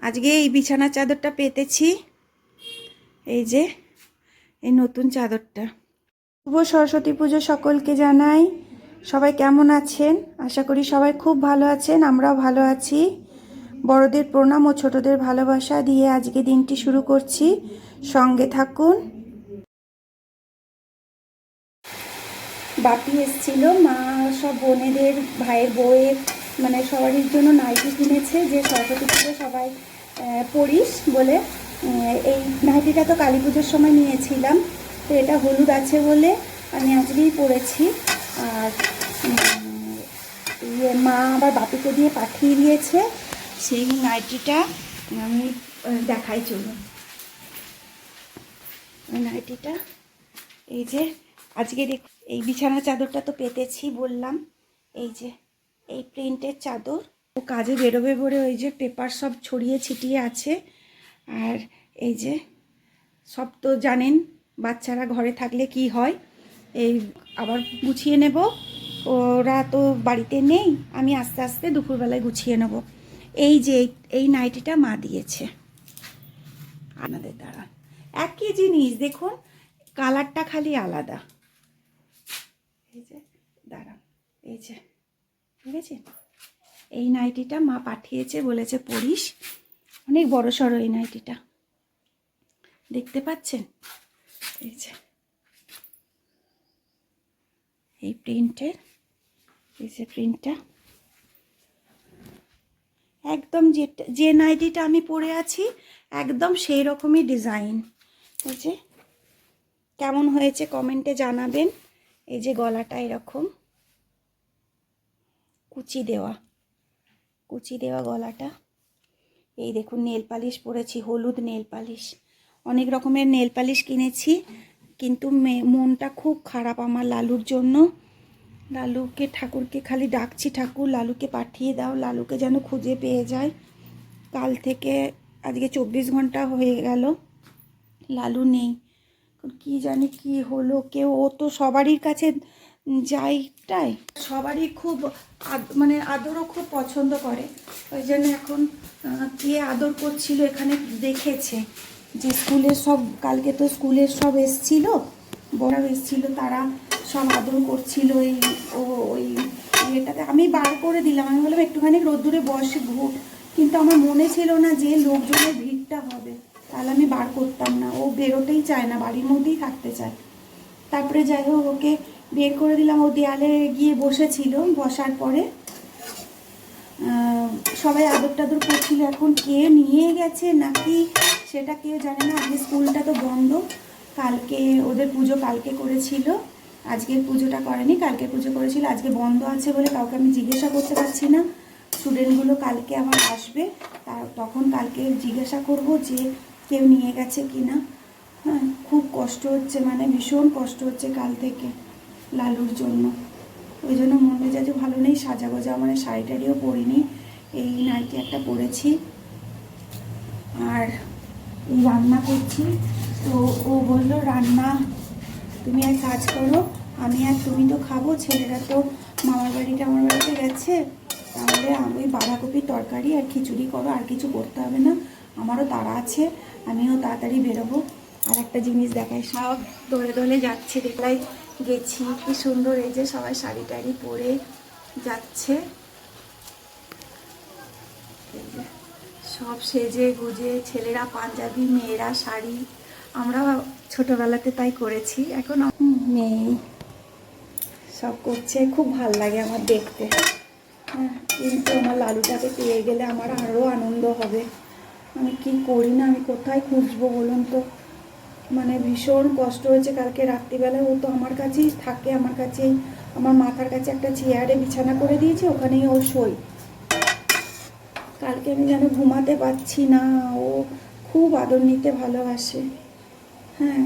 আজকে এই বিছানার চাদরটা পেতেছি, এই যে এই নতুন চাদরটা। শুভ সরস্বতী পুজো সকলকে জানাই। সবাই কেমন আছেন? আশা করি সবাই খুব ভালো আছেন, আমরাও ভালো আছি। বড়দের প্রণাম ও ছোটদের ভালোবাসা দিয়ে আজকে দিনটি শুরু করছি, সঙ্গে থাকুন। বাপি এসেছিল, মা সব বোনেদের, ভাইয়ের বউয়ের মানে সবারই জন্য নাইটি কিনেছে, যে সরস্বতী পুজো সবাই পড়িস বলে। এই নাইটিটা তো কালী পুজোর সময় নিয়েছিলাম, তো এটা হলুদ আছে বলে আমি আজকেই পরেছি। আর মা আবার বাপিকে দিয়ে পাঠিয়ে দিয়েছে সেই নাইটিটা, আমি দেখাই চলুন। ওই নাইটিটা এই যে আজকে এই বিছানা চাদরটা তো পেতেছি বললাম, এই যে এই প্রিন্টের চাদর। ও কাজে বেরোবে বলে ওই যে পেপার সব ছড়িয়ে ছিটিয়ে আছে। আর এই যে সব তো জানেন বাচ্চারা ঘরে থাকলে কি হয়, এই আবার গুছিয়ে নেব। ওরা তো বাড়িতে নেই, আমি আস্তে আস্তে দুপুরবেলায় গুছিয়ে নেব। এই যে এই নাইটিটা মা দিয়েছে আপনাদের দ্বারা, একই জিনিস দেখুন, কালারটা খালি আলাদা। এই যে দাঁড়ান, এই যে বুঝেছেন, এই নাইটিটা মা পাঠিয়েছে, বলেছে পরিস। অনেক বড় সড়ো এই নাইটিটা, দেখতে পাচ্ছেন? এই যে এই প্রিন্টের, এই যে প্রিন্টটা একদম যে নাইটিটা আমি পরে আছি একদম সেই রকমই ডিজাইন। এই যে কেমন হয়েছে কমেন্টে জানাবেন। এই যে গলাটা এরকম কুচি দেওয়া গলাটা। এই দেখুন নেল পালিশ পরেছি, হলুদ নেল পালিশ। অনেক রকমের নেল পালিশ কিনেছি, কিন্তু মনটা খুব খারাপ আমার লালুর জন্য। লালুকে, ঠাকুরকে খালি ডাকছি, ঠাকুর লালুকে পাঠিয়ে দাও, লালুকে যেন খুঁজে পেয়ে যায়। কাল থেকে আজকে 24 ঘন্টা হয়ে গেল, লালু নেই। কি জানি কি হলো, কেউ, ও তো সবারই কাছে যাইটাই, সবারই খুব মানে আদরও খুব পছন্দ করে। ওই জন্য এখন কে আদর করছিল এখানে দেখেছে যে স্কুলের সব, কালকে তো স্কুলের সব এসছিল, বড়াও এসছিল, তারা সব আদর করছিল। ওই ইয়েটাতে আমি বার করে দিলাম, আমি বললাম একটুখানি রোদ্দুরে বসে ঘুর, কিন্তু আমার মনে ছিল না যে লোকজনের ভিড়টা হবে, তাহলে আমি বার করতাম না। ও বেরোতেই চায় না, বাড়ির মধ্যেই থাকতে চায়। তারপরে যাই হোক ওকে বের করে দিলাম, ও দেয়ালে গিয়ে বসেছিল, বসার পরে সবাই আদর টাদর করছিল। এখন কে নিয়ে গেছে নাকি সেটা কেউ জানে না। আজকে স্কুলটা তো বন্ধ, কালকে ওদের পুজো কালকে করেছিল, আজকের পুজোটা করেনি, কালকে পুজো করেছিল। আজকে বন্ধ আছে বলে কাউকে আমি জিজ্ঞাসা করতে পারছি না। স্টুডেন্টগুলো কালকে আবার আসবে, তখন কালকে জিজ্ঞাসা করব যে কেউ নিয়ে গেছে কি না। হ্যাঁ, খুব কষ্ট হচ্ছে, মানে ভীষণ কষ্ট হচ্ছে কাল থেকে লালুর জন্য। ওই জন্য মন মেজাজও ভালো নেই, সাজা গোজা মানে শাড়ি টাড়িও পরিনি, এই নাইটি একটা পরেছি। আর এই রান্না করছি, তো ও বললো রান্না তুমি এক কাজ করো, আমি আর তুমি তো খাবো, ছেলেরা তো মামার বাড়িতে গেছে, তাহলে আমি বাঁধাকপির তরকারি আর খিচুড়ি করো, আর কিছু করতে হবে না, আমারও তাড়া আছে, আমিও তাড়াতাড়ি বেরোবো। আর একটা জিনিস দেখাই, সব দোলে দোলে যাচ্ছে, দেখলাই গেছি, কি সুন্দর, এই যে সবাই শাড়ি টাড়ি পরে যাচ্ছে, সব সেজে গুজে, ছেলেরা পাঞ্জাবি, মেয়েরা শাড়ি। আমরা ছোটবেলাতে তাই করেছি, এখন মেয়ে সব করছে, খুব ভাল লাগে আমার দেখতে। হ্যাঁ, কিন্তু আমার লালুটাকে পেয়ে গেলে আমার আরও আনন্দ হবে। আমি কি করি না, আমি কোথায় খুঁজবো বলুন তো, মানে ভীষণ কষ্ট হয়েছে। কালকে রাত্রিবেলায় ও তো আমার কাছেই থাকে, আমার কাছেই, আমার মাথার কাছে একটা চেয়ারে বিছানা করে দিয়েছে, ওখানেই ও শোয়। কালকে আমি যেন ঘুমাতে পারছি না, ও খুব আদর নিতে ভালোবাসে। হ্যাঁ,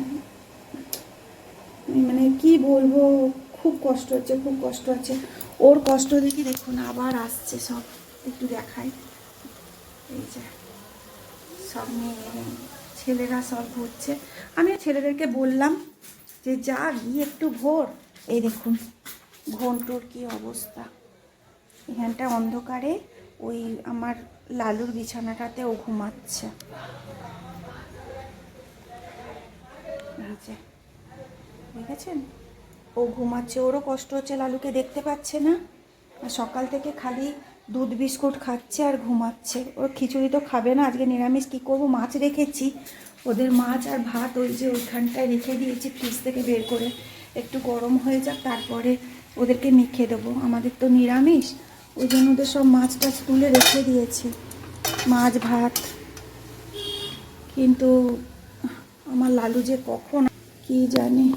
মানে কি বলবো, খুব কষ্ট হচ্ছে, খুব কষ্ট হচ্ছে। ওর কষ্ট দেখি দেখুন আবার আসছে সব, একটু দেখাই। এই যে সব মেয়ে ছেলেরা সব ঘুরছে, আমি ছেলেদেরকে বললাম যে যা গিয়ে একটু ঘোর। এই দেখুন ঘন্টুর কি অবস্থা, এখানটা অন্ধকারে ওই আমার লালুর বিছানাটাতে ও ঘুমাচ্ছে। দেখেছেন, ও ঘুমাচ্ছে, ওরও কষ্ট হচ্ছে, লালুকে দেখতে পাচ্ছে না। সকাল থেকে খালি দুধ বিস্কুট খাচ্ছে আর ঘুমাচ্ছে। ওর খিচুড়ি তো খাবে না, আজকে নিরামিষ। কী করবো, মাছ রেখেছি, ওদের মাছ আর ভাত ওই যে ওইখানটায় রেখে দিয়েছি ফ্রিজ থেকে বের করে, একটু গরম হয়ে যাক তারপরে ওদেরকে মেখে দেবো। আমাদের তো নিরামিষ, ওই জন্য ওদের সব মাছ টাছ তুলে রেখে দিয়েছি, মাছ ভাত। কিন্তু আমার লালু যে কখন কি জানি,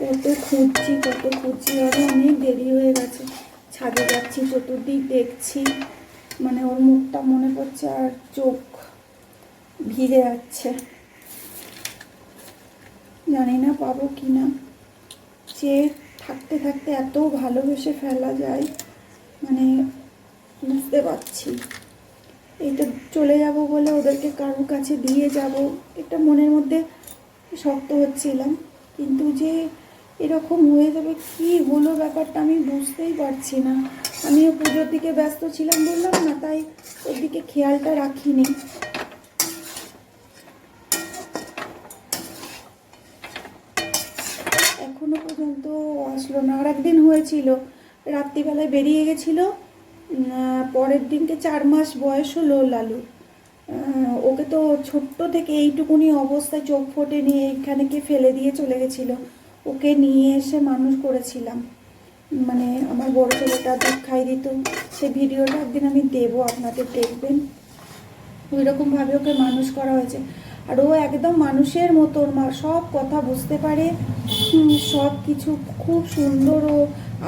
কত খুঁজছি আরও অনেক দেরি হয়ে গেছে। ছাদে যাচ্ছি, চতুর্দিক দেখছি, মানে ওর মুখটা মনে পড়ছে আর চোখ ভিজে যাচ্ছে। জানি না পাবো কি না। যে থাকতে থাকতে এত ভালোবেসে ফেলা যায়, মানে বুঝতে পারছি। এইটা চলে যাব বলে ওদেরকে কারোর কাছে দিয়ে যাব, এটা মনের মধ্যে শক্ত হচ্ছিলাম। কিন্তু যে এরকম হয়ে যাবে, কি হলো ব্যাপারটা আমি বুঝতেই পারছি না। আমিও পুজোর দিকে ব্যস্ত ছিলাম বললাম না, তাই ওর দিকে খেয়ালটা রাখিনি। এখনো পর্যন্ত আসলো না। আর একদিন হয়েছিল, রাত্রিবেলায় বেরিয়ে গেছিলো, পরের দিনকে 4 মাস বয়স হলো লালু। ওকে তো ছোট্ট থেকে এইটুকুনি অবস্থায় চোখ ফোটে নিয়ে এখানে কে ফেলে দিয়ে চলে গেছিলো। ওকে নিয়ে এসে মানুষ করেছিলাম, মানে আমার বড় ছেলেটা দুধ খাই দিত। সে ভিডিওটা একদিন আমি দেবো, আপনাদের দেখবেন। ওই রকমভাবে ওকে মানুষ করা হয়েছে। আর ও একদম মানুষের মতন, সব কথা বুঝতে পারে, সব কিছু খুব সুন্দর। ও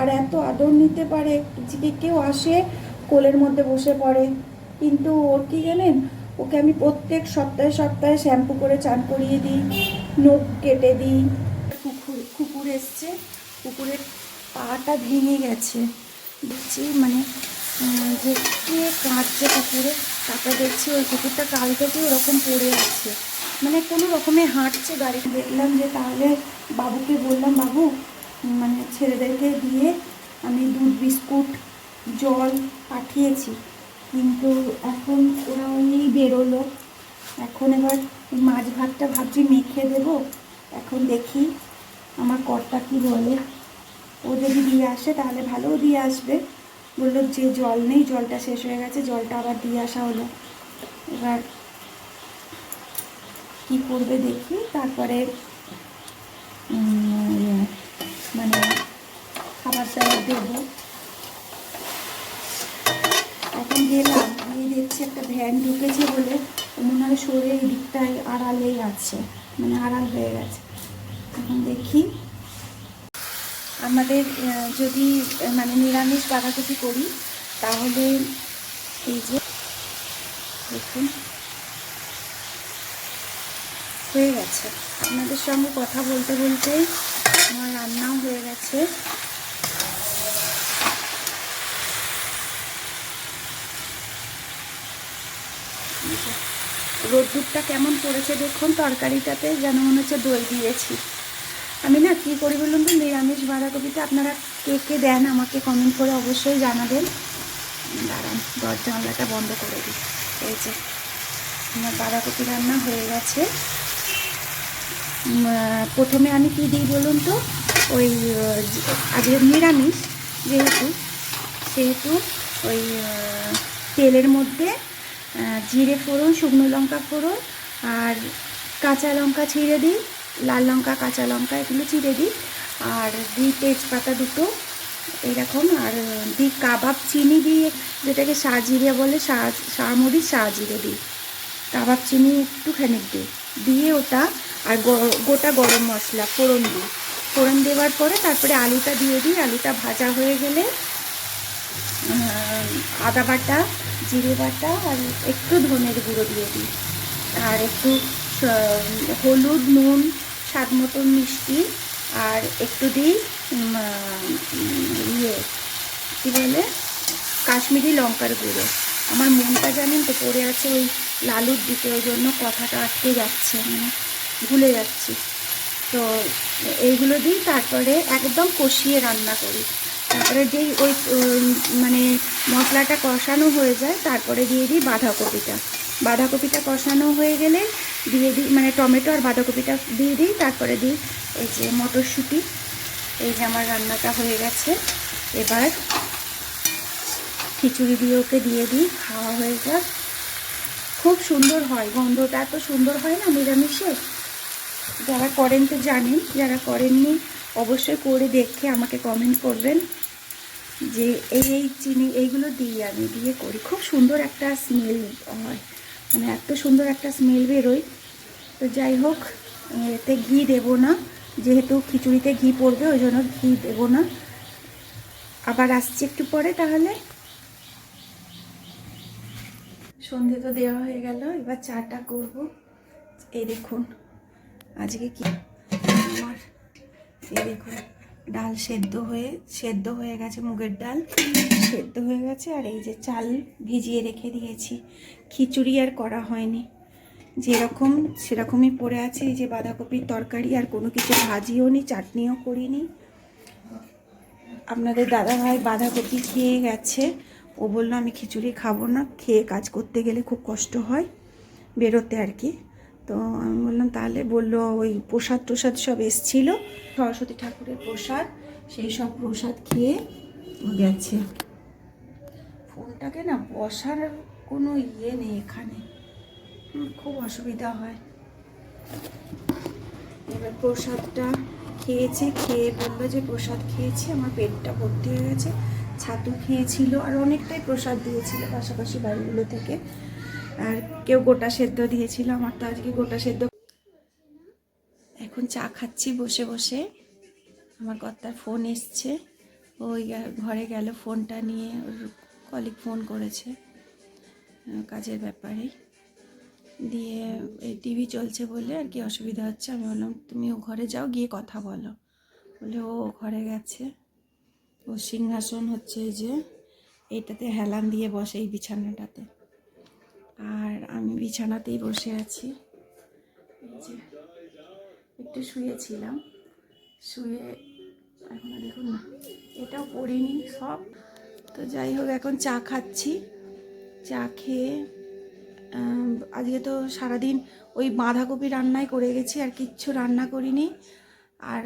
আর এত আদর নিতে পারে, যে কেউ আসে কোলের মধ্যে বসে পড়ে। কিন্তু ওর কি জানেন, ওকে আমি প্রত্যেক সপ্তাহে সপ্তাহে শ্যাম্পু করে চান করিয়ে দিই, নখ কেটে দিই। কুকুর এসছে, কুকুরের পাটা ভেঙে গেছে দেখছি, মানে যে কে কাঁদছে কুকুরে। তারপর দেখছি ওই কুকুরটা কাল থেকে ওরকম পড়ে আছে, মানে কোনো রকমে হাঁটছে গাড়ি। দেখলাম যে তাহলে বাবুকে বললাম, বাবু মানে ছেলেদেরকে দিয়ে আমি দুধ বিস্কুট জল পাঠিয়েছি, কিন্তু এখন ওরা ওই বেরোলো। এখন এবার মাছ ভাতটা ভাবছি মেখে দেবো। এখন দেখি আমার কর্তা কি বলে। ও যদি দিয়ে আসে তাহলে ভালোও দিয়ে আসবে। বললো যে জল নেই, জলটা শেষ হয়ে গেছে, জলটা আবার দিয়ে আসা হলো। এবার কি করবে দেখি, তারপরে মানে খাবার দাবার দেবো। এখন গেলাম, গিয়ে দেখছি একটা ভ্যান ঢুকেছে বলে মনে হয় সরে এই দিকটায় আড়ালেই আছে, মানে আড়াল হয়ে গেছে। এখন দেখি আমাদের যদি মানে নিরামিষ বাঁধাকপি করি তাহলে এই যে দেখুন হয়ে গেছে। আপনাদের সঙ্গে কথা বলতে বলতেই আমার রান্নাও হয়ে গেছে। রোদ্দুরটা কেমন পড়েছে দেখুন, তরকারিটাতে যেন মনে হচ্ছে দই দিয়েছি। আমি না কী করি বলুন তো, নিরামিষ বাঁধাকপিতে আপনারা কে কে দেন আমাকে কমেন্ট করে অবশ্যই জানাবেন। দাঁড়ান, জানলাটা বন্ধ করে দিই। এই যে আমার বাঁধাকপি রান্না হয়ে গেছে। প্রথমে আমি কী দিই বলুন তো, ওই আজকে নিরামিষ সেহেতু ওই তেলের মধ্যে জিরে ফোড়ন, শুকনো লঙ্কা ফোড়ন আর কাঁচা লঙ্কা ছিঁড়ে দিই, লাল লঙ্কা কাঁচা লঙ্কা এগুলো চিড়ে দিই, আর দিই তেজপাতা দুটো এরকম, আর দিই কাবাব চিনি দিয়ে, যেটাকে শাহজিরে বলে, শাহমরিচ শাহজিরে দিই, কাবাব চিনি একটুখানি দিয়ে ওটা, আর গোটা গরম মশলা ফোড়ন দিই। ফোড়ন দেওয়ার পরে তারপরে আলুটা দিয়ে দিই। আলুটা ভাজা হয়ে গেলে আদা বাটা, জিরে বাটা আর একটু ধনের গুঁড়ো দিয়ে দিই, আর একটু হলুদ, নুন, স্বাদ মতন মিষ্টি, আর একটু দিই কী বলে কাশ্মীরি লঙ্কার গুঁড়ো। আমার মনটা জানেন তো পড়ে আছে ওই লালুর দিকে, ওই জন্য কথাটা আটকে যাচ্ছে, মানে ভুলে যাচ্ছি। তো এইগুলো দিই, তারপরে একদম কষিয়ে রান্না করি। তারপরে যেই ওই মানে মশলাটা কষানো হয়ে যায় তারপরে দিয়ে দিই বাঁধাকপিটা। বাঁধাকপিটা কষানো হয়ে গেলে দিয়ে দিই, মানে টমেটো আর বাঁধাকপিটা দিয়ে দিই, তারপরে দিই এই যে মটরশুঁটি। এই যে আমার রান্নাটা হয়ে গেছে। এবার খিচুড়ি দিয়ে ওকে দিয়ে দিই, খাওয়া হয়ে যাক। খুব সুন্দর হয়, গন্ধটা এত সুন্দর হয় না নিরামিষে। যারা করেন তো জানেন, যারা করেননি অবশ্যই করে দেখে আমাকে কমেন্ট করবেন যে এই চিনি এইগুলো দিয়ে আমি দিয়ে করি। খুব সুন্দর একটা স্মেল হয়, মানে এত সুন্দর একটা স্মেল বেরোয়। তো যাই হোক, এতে ঘি দেবো না, যেহেতু খিচুড়িতে ঘি পড়বে ওই জন্য ঘি দেবো না। আবার আসছি একটু পরে। তাহলে সন্ধে তো দেওয়া হয়ে গেল, এবার চাটা করব। এই দেখুন আজকে কি আমার, এই দেখুন ডাল সেদ্ধ হয়ে গেছে, মুগের ডাল সেদ্ধ হয়ে গেছে। আর এই যে চাল ভিজিয়ে রেখে দিয়েছি। খিচুড়ি আর করা হয়নি, যেরকম সেরকমই পড়ে আছে। এই যে বাঁধাকপির তরকারি, আর কোনো কিছু ভাজিও নি, চাটনিও করিনি। আপনাদের দাদাভাই বাঁধাকপি খেয়ে গেছে, ও বললো আমি খিচুড়ি খাবো না, খেয়ে কাজ করতে গেলে খুব কষ্ট হয় বেরোতে আর কি। তো আমি বললাম তাহলে, বললো ওই প্রসাদ সব এসছিল, সরস্বতী ঠাকুরের প্রসাদ, সেই সব প্রসাদ খেয়ে গেছে। ফোনটাকে না বসার কোনো ইয়ে নেই এখানে, খুব অসুবিধা হয়। এবার প্রসাদটা খেয়েছে, খেয়ে বললো যে প্রসাদ খেয়েছি, আমার পেটটা ভর্তি হয়ে গেছে। ছাতু খেয়েছিল, আর অনেকটাই প্রসাদ দিয়েছিল পাশাপাশি বাড়িগুলো থেকে, আর কেউ গোটা সেদ্ধ দিয়েছিল, আমার তো আজকে গোটা সেদ্ধ। এখন চা খাচ্ছি বসে বসে। আমার কর্তার ফোন এসছে, ওই ঘরে গেল, ফোনটা নিয়ে ওর কলিগ ফোন করেছে কাজের ব্যাপারে, দিয়ে এই টিভি চলছে বলে আর কি অসুবিধা হচ্ছে। আমি বললাম তুমি ও ঘরে যাও, গিয়ে কথা বলো। বলে ও ঘরে গেছে। ও সিংহাসন হচ্ছে যে এইটাতে হেলান দিয়ে বসে, এই বিছানাটাতে, আর আমি বিছানাতেই বসে আছি। এই যে একটু শুয়েছিলাম, শুয়ে এখন দেখুন না, এটাও পড়িনি সব। তো যাই হোক, এখন চা খাচ্ছি। চা খেয়ে আজকে তো সারাদিন ওই বাঁধাকপি রান্নাই করে গেছি, আর কিচ্ছু রান্না করিনি। আর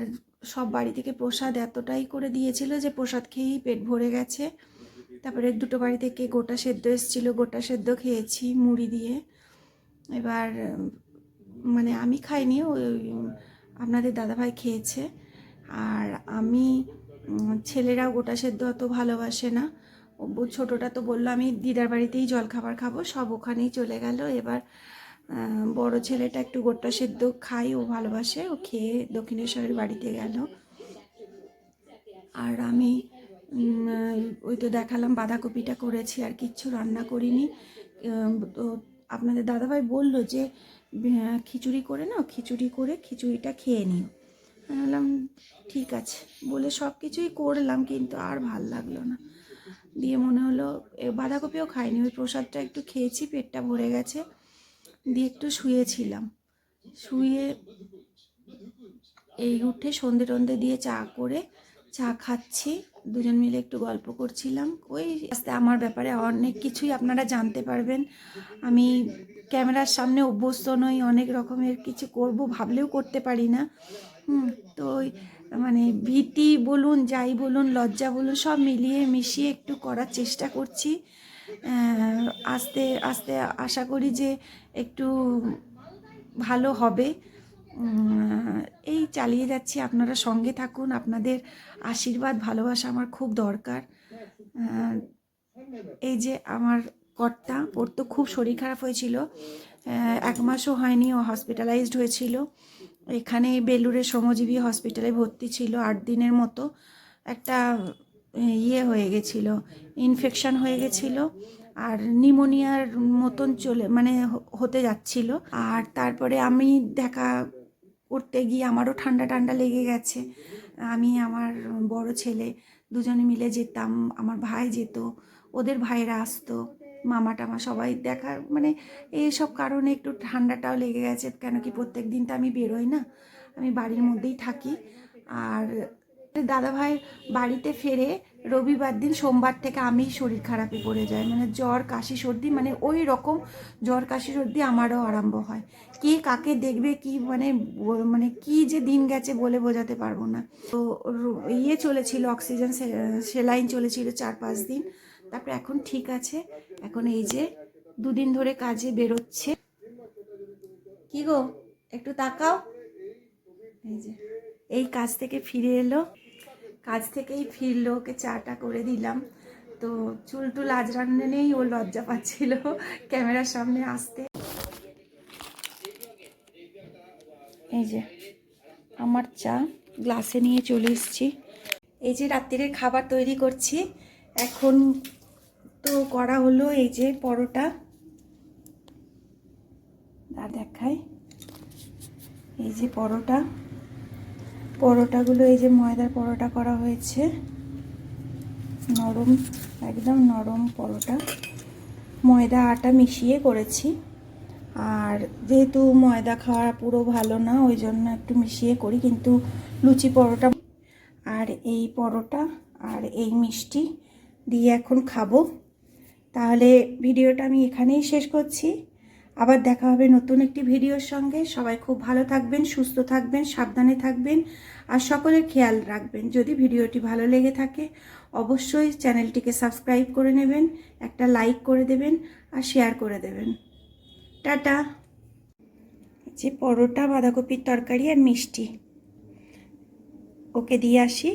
সব বাড়ি থেকে প্রসাদ এতটাই করে দিয়েছিল যে প্রসাদ খেয়েই পেট ভরে গেছে। তারপরে দুটো বাড়ি থেকে গোটা সেদ্ধ এসেছিলো, গোটা সেদ্ধ খেয়েছি মুড়ি দিয়ে। এবার মানে আমি খাইনি, ওই আপনাদের দাদাভাই খেয়েছে। আর আমি, ছেলেরাও গোটা সেদ্ধ অত ভালোবাসে না। ছোটোটা তো বললো আমি দিদার বাড়িতেই জলখাবার খাবো, সব ওখানেই চলে গেল। এবার বড় ছেলেটা একটু গোটা সেদ্ধ খাই, ও ভালোবাসে, ও খেয়ে দক্ষিণেশ্বরের বাড়িতে গেল। আর আমি ওই তো দেখালাম বাঁধাকপিটা করেছি, আর কিচ্ছু রান্না করিনি। তো আপনাদের দাদাভাই বললো যে খিচুড়ি করে নাও, খিচুড়ি করে খিচুড়িটা খেয়ে নিও। আমি বললাম ঠিক আছে, বলে সব কিছুই করলাম, কিন্তু আর ভাল লাগলো না। দিয়ে মনে হলো বাঁধাকপিও খাইনি, ওই প্রসাদটা একটু খেয়েছি, পেটটা ভরে গেছে। দিয়ে একটু শুয়েছিলাম, শুয়ে এই উঠে সন্ধে টন্ধে দিয়ে চা খাচ্ছি, দুজন মিলে একটু গল্প করছিলাম। ওই আস্তে আমার ব্যাপারে অনেক কিছুই আপনারা জানতে পারবেন। আমি ক্যামেরার সামনে অভ্যস্ত নই, অনেক রকমের কিছু করব ভাবলেও করতে পারি না। তো ওই মানে ভীতি বলুন, যাই বলুন, লজ্জা বলুন, সব মিলিয়ে মিশিয়ে একটু করার চেষ্টা করছি। আস্তে আস্তে আশা করি যে একটু ভালো হবে। এই চালিয়ে যাচ্ছি, আপনারা সঙ্গে থাকুন, আপনাদের আশীর্বাদ ভালোবাসা আমার খুব দরকার। এই যে আমার কর্তা, ওর তো খুব শরীর খারাপ হয়েছিল, 1 মাসও হয়নি ও হসপিটালাইজড হয়েছিল। এখানে বেলুড়ের শ্রমজীবী হসপিটালে ভর্তি ছিল 8 দিনের মতো। একটা ইয়ে হয়ে গেছিলো, ইনফেকশন হয়ে গেছিলো, আর নিউমোনিয়ার মতন মানে হতে যাচ্ছিল। আর তারপরে আমি দেখা করতে গিয়ে আমারও ঠান্ডা লেগে গেছে। আমি আমার বড় ছেলে দুজনে মিলে যেতাম, আমার ভাই যেত, ওদের ভাইরা আসতো, মামা টামা সবাই দেখা, মানে এইসব কারণে একটু ঠান্ডাটাও লেগে গেছে। কেন কি প্রত্যেক দিন তো আমি বেরোই না, আমি বাড়ির মধ্যেই থাকি। আর দাদাভাই বাড়িতে ফেরে রবিবার দিন, সোমবার থেকে আমি শরীর খারাপে পড়ে যাই, মানে জ্বর কাশি সর্দি, মানে ওই রকম জ্বর কাশি সর্দি আমারও আরম্ভ হয়। কে কাকে দেখবে কি, মানে কি যে দিন গেছে বলে বোঝাতে পারবো না। তো ইয়ে চলেছিল, অক্সিজেন সেলাইন চলেছিল 4-5 দিন, তারপরে এখন ঠিক আছে। এখন এই যে 2 দিন ধরে কাজে বেরোচ্ছে। কি গো, একটু তাকাও। এই যে এই কাজ থেকে ফিরে এলো, কাজ থেকেই ফিরলো, ওকে চাটা করে দিলাম। তো চুল টুল আজরানো নেই, ও লজ্জা পাচ্ছিল ক্যামেরার সামনে আসতে। এই যে আমার চা গ্লাসে নিয়ে চলে এসেছি। এই যে রাত্রিরের খাবার তৈরি করছি এখন। তো করা হলো এই যে পরোটা, দেখাই। এই যে পরোটাগুলো এই যে ময়দার পরোটা করা হয়েছে, নরম, একদম নরম পরোটা, ময়দা আটা মিশিয়ে করেছি। আর যেহেতু ময়দা খাওয়া পুরো ভালো না, ওই জন্য একটু মিশিয়ে করি, কিন্তু লুচি পরোটা। আর এই পরোটা আর এই মিষ্টি দিয়ে এখন খাবো। তাহলে ভিডিওটা আমি এখানেই শেষ করছি। আবার দেখা হবে নতুন একটি ভিডিওর সঙ্গে। সবাই খুব ভালো থাকবেন, সুস্থ থাকবেন, সাবধানে থাকবেন, আর সকলের খেয়াল রাখবেন। যদি ভিডিওটি ভালো লেগে থাকে অবশ্যই চ্যানেলটিকে সাবস্ক্রাইব করে নেবেন, একটা লাইক করে দেবেন আর শেয়ার করে দেবেন। টাটা। যে পরোটা, বাঁধাকপির তরকারি আর মিষ্টি, ওকে দিয়ে আসি।